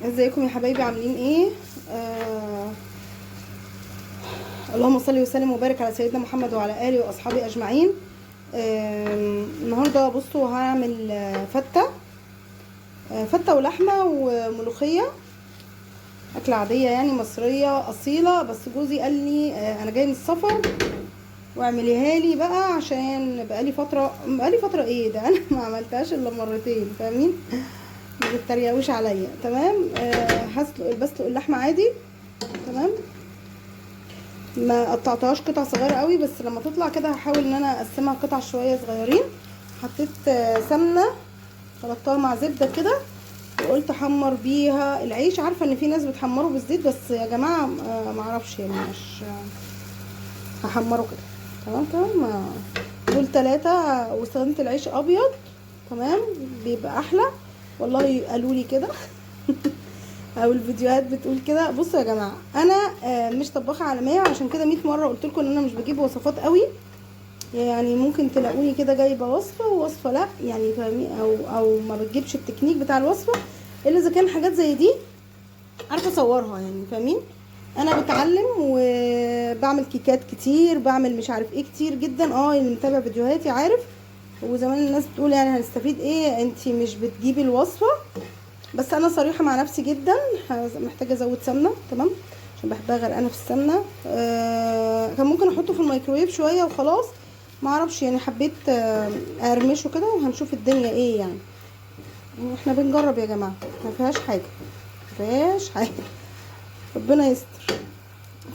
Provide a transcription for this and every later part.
ازيكم يا حبايبي؟ عاملين ايه؟ اللهم صل وسلم وبارك على سيدنا محمد وعلى اله واصحابه اجمعين. النهارده بصوا هعمل فته ولحمه وملوخيه. اكله عاديه يعني مصريه اصيله، بس جوزي قال لي انا جاي من السفر واعمليها لي بقى، عشان بقالي فتره ايه ده انا ما عملتهاش الا مرتين، فاهمين؟ ما تتريقوش عليا. تمام. بسلق اللحمه عادي. تمام. ما قطعتهاش قطع صغيره قوي، بس لما تطلع كده هحاول ان انا اقسمها قطع شويه صغيرين. حطيت سمنه، خلطتها مع زبده كده، وقلت احمر بيها العيش. عارفه ان في ناس بتحمره بالزيت، بس يا جماعه ما اعرفش يعني، مش هحمره كده. تمام. دول 3 واستخدمت العيش ابيض. تمام، بيبقى احلى والله، قالوا لي كده او الفيديوهات بتقول كده. بصوا يا جماعه، انا مش طباخه عالميه، عشان كده 100 مره قلت لكم ان انا مش بجيب وصفات قوي. يعني ممكن تلاقوني كده جايبه وصفه ووصفه لا، يعني فاهمين، او ما بتجيبش التكنيك بتاع الوصفه الا اذا كان حاجات زي دي عارفه اصورها، يعني فاهمين. انا بتعلم وبعمل كيكات كتير، بعمل مش عارف ايه كتير جدا. اللي متابع فيديوهاتي عارف. وزمان الناس بتقول يعني هنستفيد ايه، انتي مش بتجيبي الوصفه. بس انا صريحه مع نفسي جدا، محتاجه ازود سمنه. تمام، عشان بحبها غرقانه في السمنه. كان ممكن احطه في الميكرويف شويه وخلاص، ما اعرفش يعني، حبيت ارمشه كده وهنشوف الدنيا ايه يعني. احنا بنجرب يا جماعه، ما فيهاش حاجه، ما فيهاش حاجه، ربنا يستر،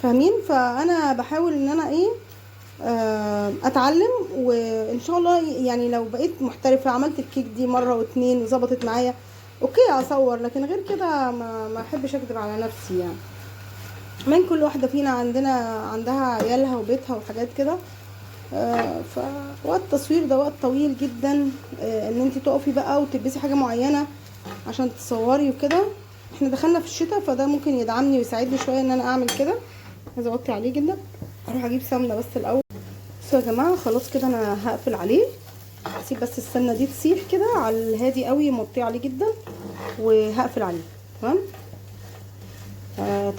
فاهمين. فانا بحاول ان انا ايه، اتعلم، وان شاء الله يعني لو بقيت محترفه، عملت الكيك دي مره واتنين وظبطت معايا، اوكي اصور. لكن غير كده ما احبش اكدب على نفسي يعني. من كل واحده فينا عندها عيالها وبيتها وحاجات كده. فوقت التصوير ده وقت طويل جدا، ان انت تقفي بقى وتلبسي حاجه معينه عشان تصوري وكده. احنا دخلنا في الشتاء، فده ممكن يدعمني ويساعدني شويه ان انا اعمل كده. عايزه اوطي عليه جدا، اروح اجيب سمنه بس الاول. بصوا يا جماعه، خلاص كده انا هقفل عليه، هسيب بس السمنه دي تسيح كده على الهادي قوي، موطيه عليه جدا، وهقفل عليه. تمام.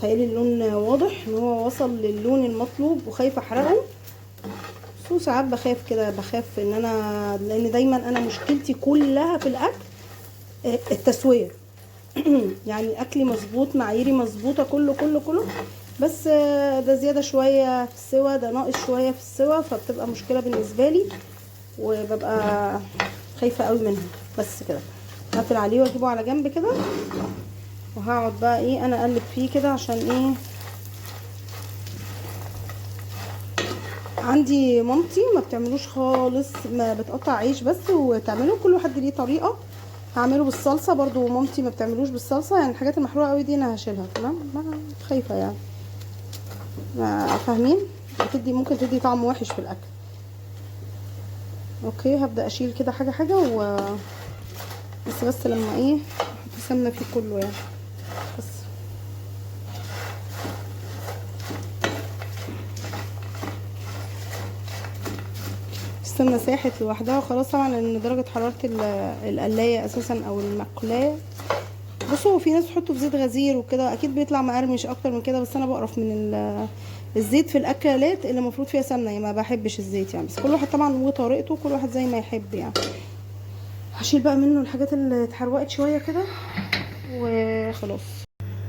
تهيألي اللون واضح ان هو وصل للون المطلوب، وخايفه احرقه. بس ساعات بخاف كده، بخاف ان انا، لان دايما انا مشكلتي كلها في الاكل التسويه يعني اكلي مظبوط، معاييري مظبوطه، كله كله كله، بس ده زياده شويه في السوا، ده ناقص شويه في السوا، فبتبقى مشكله بالنسبه لي، وببقى خايفه قوي منها. بس كده هقفل عليه واجيبه على جنب كده، وهقعد بقى ايه، انا اقلب فيه كده. عشان ايه؟ عندي مامتي ما بتعملوش خالص، ما بتقطع عيش بس وتعمله، كل واحد ليه طريقه. هعمله بالصلصه برضو، مامتي ما بتعملوش بالصلصه، يعني الحاجات المحروقه قوي دي انا هشيلها. تمام، ما خايفه يعني، ما فاهمين، ممكن تدي طعم وحش في الاكل. اوكي، هبدا اشيل كده حاجه حاجه بس لما ايه، احط سمنه فيه كله يعني. بس السمنه ساحت لوحدها خلاص طبعا، لان درجه حراره القلايه اساسا او المقلايه. بصوا، في ناس بتحطه في زيت غزير وكده، اكيد بيطلع مقرمش اكتر من كده، بس انا بقرف من الزيت في الاكلات اللي المفروض فيها سمنه يعني، ما بحبش الزيت يعني. بس كل واحد طبعا وطريقته، كل واحد زي ما يحب يعني. هشيل بقى منه الحاجات اللي اتحرقت شويه كده وخلاص.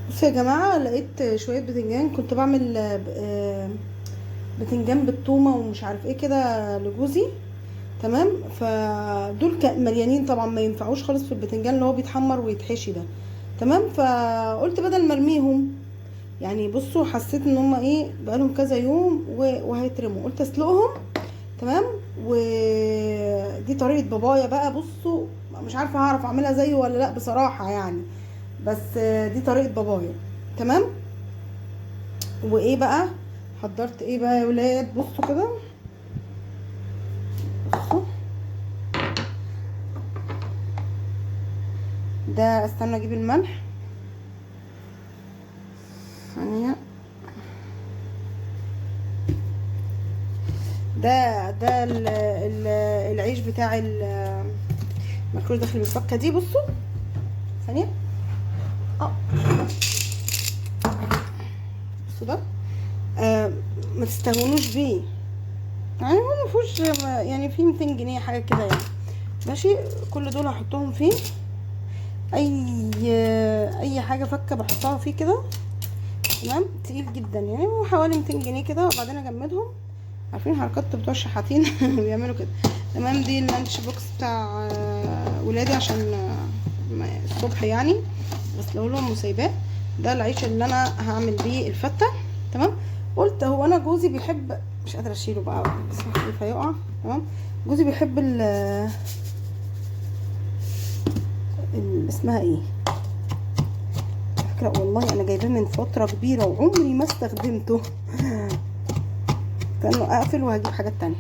بصوا يا جماعه، لقيت شويه بتنجان، كنت بعمل بتنجان بالثومه ومش عارف ايه كده لجوزي. تمام، فدول مليانين طبعا، ما ينفعوش خالص في البتنجان اللي هو بيتحمر ويتحشي ده. تمام، فقلت بدل ما ارميهم يعني، بصوا حسيت ان هم ايه، بقالهم كذا يوم وهيترموا، قلت اسلقهم. تمام، ودي طريقه بابايا بقى. بصوا، مش عارفه هعرف اعملها زيه ولا لا بصراحه يعني، بس دي طريقه بابايا. تمام. وايه بقى، حضرت ايه بقى يا ولاد؟ بصوا كده، بصوا ده. استنى اجيب الملح ثانيه. ده العيش بتاع المكرونه داخل الفكه دي. بصوا ثانيه، بصوا ده ما تستهونوش بيه، يعني هو مفيهوش يعني فيه 200 جنيه حاجه كده يعني. ماشي، كل دول هحطهم فيه. اي حاجه فكه بحطها فيه كده. تمام، تقيل جدا يعني، هو حوالي 200 جنيه كده، وبعدين اجمدهم. عارفين حركات بتوع الشحاتين بيعملوا كده. تمام، دي اللانش بوكس بتاع ولادي عشان الصبح يعني، بس لو لهم مسيبات. ده العيش اللي انا هعمل بيه الفته. تمام، قلت هو انا جوزي بيحب، مش قادره اشيله بقى اسمح لي فيقع. تمام، جوزي بيحب اسمها ايه، فكرة والله انا جايباه من فتره كبيره وعمري ما استخدمته. كانه اقفل وهجيب حاجات تانية.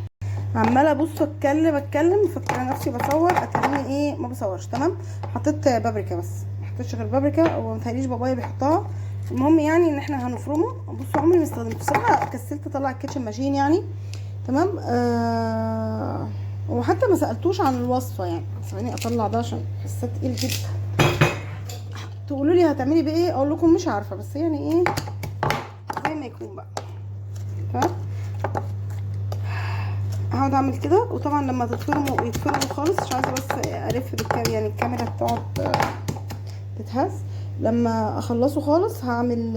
عماله ابص اتكلم مفكره نفسي بصور، اتاريني ايه ما بصورش. تمام، حطيت بابريكا بس، ما حطيتش غير بابريكا، ومتهيأليش بابايا بيحطها. المهم يعني ان احنا هنفرمه. بصوا عمري ما استخدمته بصراحه، كسلت اطلع الكيتشن ماشين يعني. تمام، وحتى ما سالتوش عن الوصفه يعني. ثواني اطلع ده عشان حسيت تقيل جدا. تقولوا لي هتعملي بايه، اقول لكم مش عارفه، بس يعني ايه زي ما يكون بقى. تمام، هقعد اعمل كده. وطبعا لما تتفرموا ويتفرموا خالص، مش عايزه بس الف يعني الكاميرا بتقعد تتهز. لما اخلصه خالص هعمل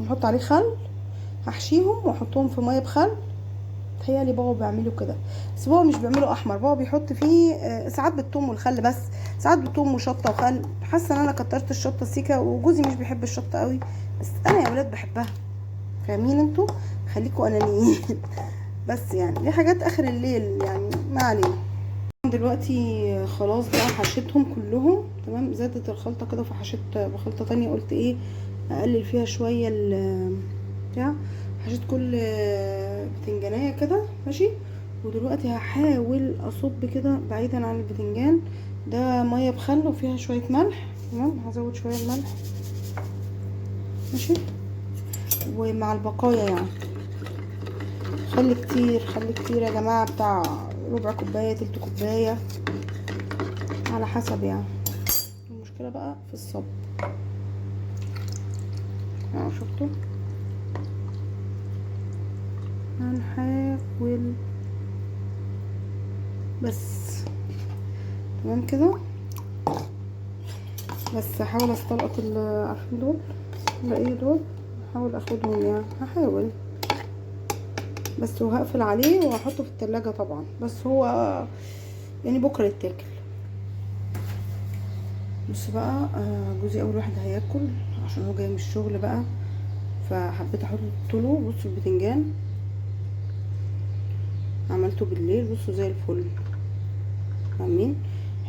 نحط عليه خل، هحشيهم واحطهم في ميه بخل. تهيألي بابا بيعملوا كده، بس بابا مش بيعمله احمر، بابا بيحط فيه ساعات بالثوم والخل بس، ساعات بالثوم وشطه وخل. حاسه ان انا كترت الشطه سيكه، وجوزي مش بيحب الشطه قوي، بس انا يا ولاد بحبها. فاهمين انتوا؟ خليكوا انانيين. بس يعني دي حاجات اخر الليل يعني، ما علينا. دلوقتي خلاص بقى حشيتهم كلهم. تمام، زادت الخلطه كده، فحشيت بخلطه تانية. قلت ايه اقلل فيها شويه بتاع. حشيت كل بتنجانيه كده. ماشي، ودلوقتي هحاول اصب كده بعيدا عن البتنجان ده ميه بخل وفيها شويه ملح. تمام، هزود شويه الملح. ماشي، ومع البقايا يعني خلي كتير، خلي كتير يا جماعه، بتاع ربع كوبايه تلت كوبايه على حسب يعني. المشكله بقى في الصب. شفتوا، هنحاول بس. تمام كده، بس هحاول استلقط عارفين دول ولا ايه دول، هحاول اخدهم يعني، هحاول بس. وهقفل عليه وهحطه في التلاجة طبعا، بس هو يعني بكره يتاكل. بص بقى، جوزي اول واحد هياكل عشان هو جاي من الشغل بقى، فحبيت احط له. بصوا البتنجان عملته بالليل، بصوا زي الفل. فاهمين؟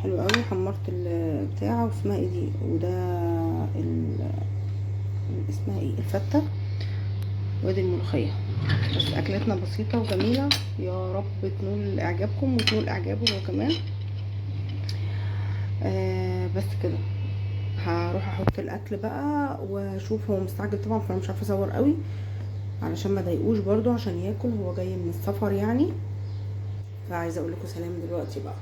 حلو قوي. حمرت البتاعه، واسمها ايه دي، وده اسمها ايه الفته، وادي الملوخيه. بس اكلتنا بسيطه وجميله، يا رب تنول اعجابكم وتنول اعجابه هو كمان. بس كده، هروح احط الاكل بقى واشوف. هو مستعجل طبعا، فانا مش عارفه اصور قوي علشان ما ضايقوش برضو، عشان ياكل، هو جاي من السفر يعني. فعايزه اقول لكم سلام دلوقتي بقى.